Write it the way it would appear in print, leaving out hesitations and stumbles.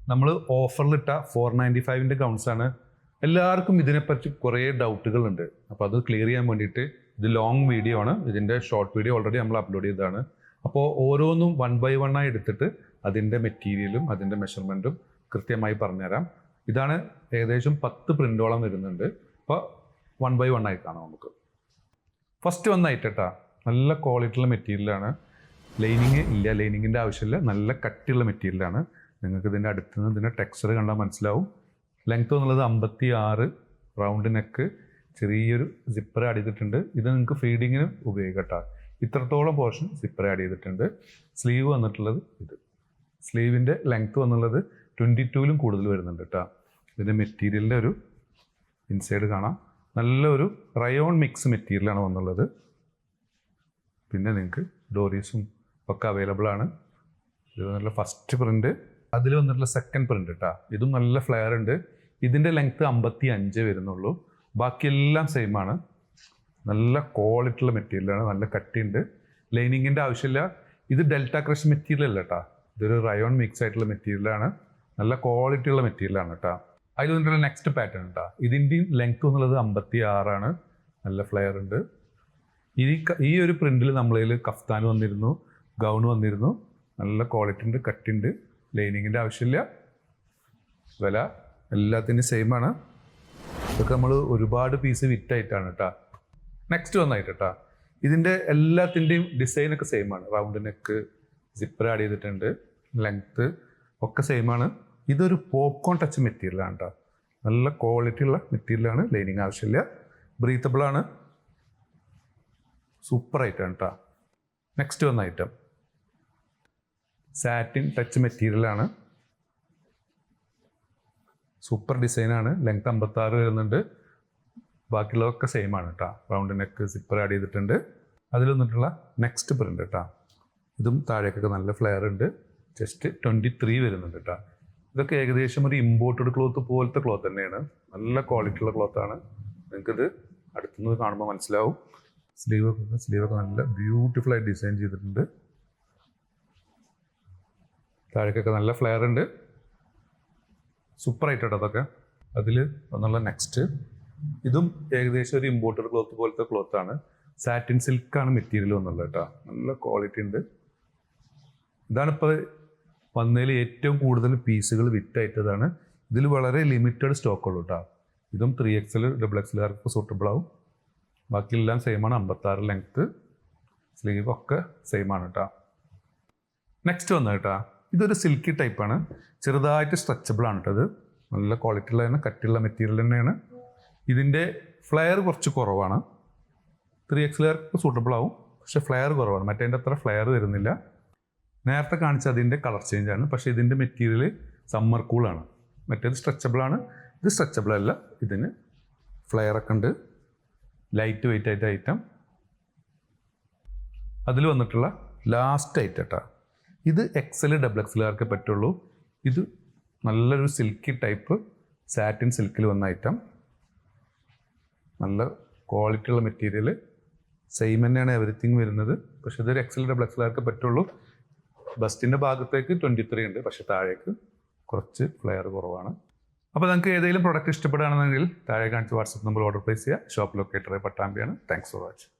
നമ്മൾ ഓഫറിലിട്ട 495 ഗൗൺസാണ്. എല്ലാവർക്കും ഇതിനെപ്പറ്റി കുറേ ഡൗട്ടുകളുണ്ട്. അപ്പോൾ അത് ക്ലിയർ ചെയ്യാൻ വേണ്ടിയിട്ട് ഇത് ലോങ് വീഡിയോ ആണ്. ഇതിൻ്റെ ഷോർട്ട് വീഡിയോ ഓൾറെഡി നമ്മൾ അപ്ലോഡ് ചെയ്തതാണ്. അപ്പോൾ ഓരോന്നും 1 by 1 ആയി എടുത്തിട്ട് അതിൻ്റെ മെറ്റീരിയലും അതിൻ്റെ മെഷർമെൻറ്റും കൃത്യമായി പറഞ്ഞുതരാം. ഇതാണ് ഏകദേശം 10 പ്രിൻ്റോളം വരുന്നുണ്ട്. അപ്പോൾ 1 by 1 ആയി കാണാം നമുക്ക്. ഫസ്റ്റ് വന്നായിട്ടാ നല്ല ക്വാളിറ്റിയുള്ള മെറ്റീരിയലാണ്. ലൈനിങ് ഇല്ല, ലൈനിങ്ങിൻ്റെ ആവശ്യമില്ല, നല്ല കട്ടിയുള്ള മെറ്റീരിയലാണ്. നിങ്ങൾക്ക് ഇതിൻ്റെ അടുത്ത് നിന്ന് ഇതിൻ്റെ ടെക്സ്ചർ കണ്ടാൽ മനസ്സിലാവും. ലെങ്ത് എന്നുള്ളത് 56, റൗണ്ട് നെക്ക്, ചെറിയൊരു സിപ്പർ ആഡ് ചെയ്തിട്ടുണ്ട്. ഇത് നിങ്ങൾക്ക് ഫീഡിങ്ങിന് ഉപയോഗിക്കട്ടോ. ഇത്രത്തോളം പോർഷൻ സിപ്പർ ആഡ് ചെയ്തിട്ടുണ്ട്. സ്ലീവ് വന്നിട്ടുള്ളത് ഇത്. സ്ലീവിൻ്റെ ലെങ്ത് വന്നുള്ളത് 22ലും കൂടുതൽ വരുന്നുണ്ട് കേട്ടോ. ഇതിൻ്റെ മെറ്റീരിയലിൻ്റെ ഒരു ഇൻസൈഡ് കാണാം. നല്ലൊരു റയോൺ മിക്സ് മെറ്റീരിയലാണ് വന്നുള്ളത്. പിന്നെ നിങ്ങൾക്ക് ഡോറീസും ഒക്കെ അവൈലബിൾ ആണ്. ഇത് നല്ല ഫസ്റ്റ് പ്രിൻ്റ്, അതിൽ വന്നിട്ടുള്ള സെക്കൻഡ് പ്രിൻ്റ് കേട്ടോ. ഇതും നല്ല ഫ്ലെയർ ഉണ്ട്. ഇതിൻ്റെ ലെങ്ത്ത് 55 വരുന്നുള്ളൂ. ബാക്കിയെല്ലാം സെയിം ആണ്. നല്ല ക്വാളിറ്റിയുള്ള മെറ്റീരിയലാണ്, നല്ല കട്ടിയുണ്ട്. ലൈനിങ്ങിൻ്റെ ആവശ്യമില്ല. ഇത് ഡെൽറ്റ ക്രഷ് മെറ്റീരിയൽ അല്ല കേട്ടോ. ഇതൊരു റയോൺ മിക്സ് ആയിട്ടുള്ള മെറ്റീരിയലാണ്. നല്ല ക്വാളിറ്റിയുള്ള മെറ്റീരിയലാണ് കേട്ടോ. അതിൽ വന്നിട്ടുള്ള നെക്സ്റ്റ് പാറ്റേൺ കേട്ടോ. ഇതിൻ്റെയും ലെങ്ത്ത് എന്നുള്ളത് 56 ആണ്. നല്ല ഫ്ലെയർ ഉണ്ട്. ഈ ഒരു പ്രിന്റിൽ നമ്മളതിൽ കഫ്താൻ വന്നിരുന്നു, ഗൗൺ വന്നിരുന്നു. നല്ല ക്വാളിറ്റി ഉണ്ട്, കട്ടുണ്ട്. ലൈനിങ്ങിൻ്റെ ആവശ്യമില്ല. വില എല്ലാത്തിൻ്റെയും സെയിം ആണ്. ഇതൊക്കെ നമ്മൾ ഒരുപാട് പീസ് വിറ്റായിട്ടാണ് കേട്ടോ. നെക്സ്റ്റ് വന്നായിട്ട് കേട്ടോ. ഇതിൻ്റെ എല്ലാത്തിൻ്റെയും ഡിസൈനൊക്കെ സെയിം ആണ്. റൗണ്ട് നെക്ക്, സിപ്പർ ആഡ് ചെയ്തിട്ടുണ്ട്. ലെങ്ത്ത് ഒക്കെ സെയിം ആണ്. ഇതൊരു പോപ്കോൺ ടച്ച് മെറ്റീരിയലാണ് കേട്ടോ. നല്ല ക്വാളിറ്റി ഉള്ള മെറ്റീരിയലാണ്. ലൈനിങ് ആവശ്യമില്ല. ബ്രീത്തബിളാണ്. സൂപ്പർ ഐറ്റം കേട്ടോ. നെക്സ്റ്റ് വന്ന ഐറ്റം സാറ്റിൻ ടച്ച് മെറ്റീരിയലാണ്. സൂപ്പർ ഡിസൈനാണ്. ലെങ്ത് 56 വരുന്നുണ്ട്. ബാക്കിയുള്ളതൊക്കെ സെയിം ആണ് കേട്ടോ. റൗണ്ട് നെക്ക്, സിപ്പർ ആഡ് ചെയ്തിട്ടുണ്ട്. അതിൽ വന്നിട്ടുള്ള നെക്സ്റ്റ് പ്രിൻ്റ് കേട്ടോ. ഇതും താഴേക്കൊക്കെ നല്ല ഫ്ലെയർ ഉണ്ട്. ജസ്റ്റ് 23 വരുന്നുണ്ട് കേട്ടോ. ഇതൊക്കെ ഏകദേശം ഒരു ഇമ്പോർട്ടഡ് ക്ലോത്ത് പോലത്തെ ക്ലോത്ത് തന്നെയാണ്. നല്ല ക്വാളിറ്റി ഉള്ള ക്ലോത്താണ്. നിങ്ങൾക്കിത് അടുത്തുനിന്ന് കാണുമ്പോൾ മനസ്സിലാവും. സ്ലീവൊക്കെ നല്ല ബ്യൂട്ടിഫുൾ ആയി ഡിസൈൻ ചെയ്തിട്ടുണ്ട്. താഴേക്കൊക്കെ നല്ല ഫ്ലെയർ ഉണ്ട്. സൂപ്പർ ആയിട്ടോ അതൊക്കെ. അതിൽ ഒന്നുള്ള നെക്സ്റ്റ് ഇതും ഏകദേശം ഒരു ഇമ്പോർട്ടഡ് ക്ലോത്ത് പോലത്തെ ക്ലോത്താണ്. സാറ്റിൻ സിൽക്കാണ് മെറ്റീരിയൽ വന്നുള്ളത് കേട്ടോ. നല്ല ക്വാളിറ്റി ഉണ്ട്. ഇതാണിപ്പോൾ വന്നതിൽ ഏറ്റവും കൂടുതൽ പീസുകൾ വിറ്റായിട്ടതാണ്. ഇതിൽ വളരെ ലിമിറ്റഡ് സ്റ്റോക്കുള്ളൂ കേട്ടോ. ഇതും 3XL, XXLകാർക്ക് സൂട്ടബിൾ ആവും. ബാക്കിയെല്ലാം സെയിമാണ്. 56 ലെങ്ത്ത്, സ്ലീവ് ഒക്കെ സെയിമാണ് കേട്ടോ. നെക്സ്റ്റ് വന്നത് കേട്ടോ. ഇതൊരു സിൽക്കി ടൈപ്പാണ്. ചെറുതായിട്ട് സ്ട്രെച്ചബിൾ ആണ് കേട്ടോ. ഇത് നല്ല ക്വാളിറ്റി ഉള്ള തന്നെ, കട്ടിയുള്ള മെറ്റീരിയൽ തന്നെയാണ്. ഇതിൻ്റെ ഫ്ലെയർ കുറച്ച് കുറവാണ്. 3XLകാർക്ക് സൂട്ടബിൾ ആവും. പക്ഷേ ഫ്ലെയർ കുറവാണ്. മറ്റേതിൻ്റെ അത്ര ഫ്ലെയർ വരുന്നില്ല. നേരത്തെ കാണിച്ച അതിൻ്റെ കളർ ചേഞ്ച് ആണ്. പക്ഷേ ഇതിൻ്റെ മെറ്റീരിയൽ സമ്മർ കൂളാണ്. മറ്റേത് സ്ട്രെച്ചബിളാണ്. ഇത് സ്ട്രെച്ചബിൾ അല്ല. ഇതിന് ഫ്ലെയർ ഒക്കെ ഉണ്ട്. ലൈറ്റ് വെയിറ്റ് ആയിട്ട് ഐറ്റം. അതിൽ വന്നിട്ടുള്ള ലാസ്റ്റ് ഐറ്റം കേട്ടോ. ഇത് XL, XXLകാർക്ക് പറ്റുള്ളൂ. ഇത് നല്ലൊരു സിൽക്കി ടൈപ്പ് സാറ്റിൻ സിൽക്കിൽ വന്ന ഐറ്റം. നല്ല ക്വാളിറ്റി ഉള്ള മെറ്റീരിയൽ. സെയിം തന്നെയാണ് എവറിത്തിങ് വരുന്നത്. പക്ഷെ ഇതൊരു XL, XXLകാർക്ക് പറ്റുള്ളൂ. ബസ്റ്റിൻ്റെ ഭാഗത്തേക്ക് 23 ഉണ്ട്. പക്ഷെ താഴേക്ക് കുറച്ച് ഫ്ലെയർ കുറവാണ്. അപ്പോൾ നിങ്ങൾക്ക് ഏതെങ്കിലും പ്രൊഡക്റ്റ് ഇഷ്ടപ്പെടുകയാണെന്നെങ്കിൽ താഴെ കാണിച്ച് വാട്സപ്പ് നമ്പർ ഓർഡർ പ്ലേസ് ചെയ്യുക. ഷോപ്പ് ലൊക്കേറ്റർ പട്ടാമ്പിയാണ്. Thanks for watching.